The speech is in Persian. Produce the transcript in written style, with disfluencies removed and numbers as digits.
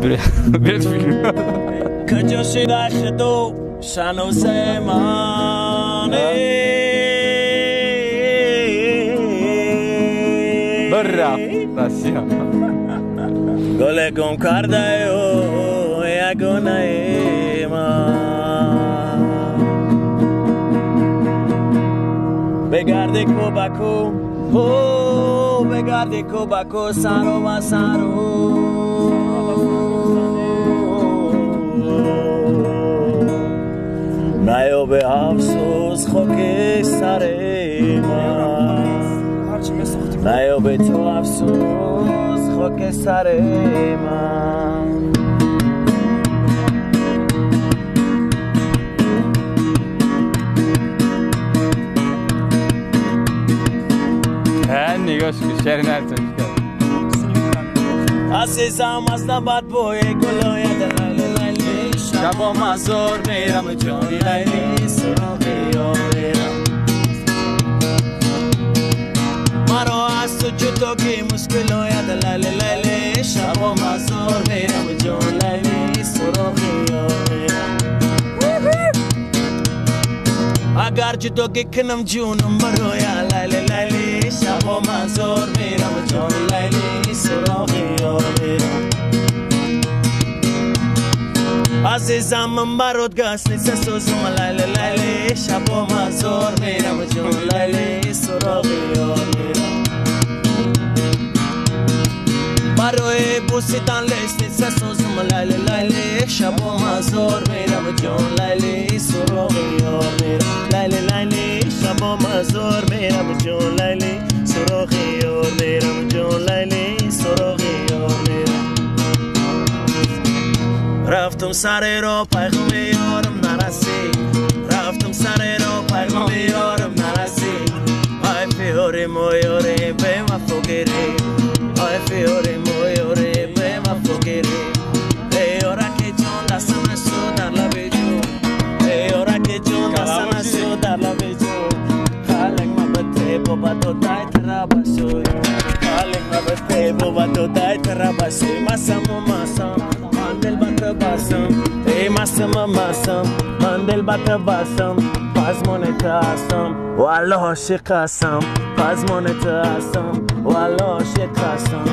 برد فیلم کجا شده دو شنو زمانه برا راسیا گل گم کرده و یگانه من بگرده کوبکو بگرده کوبکو سرو و سرو نیو به افسوس خاک سر من نیو به تو افسوس خاک سر من نگاش که شعر نرتش کرد عزیزم از نبات بوی گلوی دلیل لیلی شبا مزار میرم جانی لیلی سراغی آورم مرا از تو جدا که مشکلوی دلیل لیلی شبا مزار میرم جان لیلی سراغی آورم اگر جدا که کنم جونم بروی لیلی لیلی شبا مزار میرم جان لیلی سراغی آورم عزیزم من برات گشت نیست سوزم لیلی لیلی شبا مزار میرم جان لیلی سراغی آورم برای بوسیدن لیست نیست سوزم لیلی لیلی شبا مزار میرم جان لیلی سراغی آورم لیلی لیلی شبا مزار میرم جان لیلی سراغی آورم جان لیلی سراغی آورم رفتم سر را پیغام یارم نرسید رفتم سر را پیغام یارم نرسید ای پیاره مویاره به وفا گیری ای پیاره مویاره به وفا گیری ای یارک جان دستم نشو در لب جو ای یارک جان دستم نشو در لب جو خالق مبته بابا تو دای ترا بسوی خالق مبته بابا تو دای ترا بسوی مسم من دل بات باسم ای مسم من دل بات باسم پزمونت هستم والله عاشق هستم پزمونت هستم والله عاشق هستم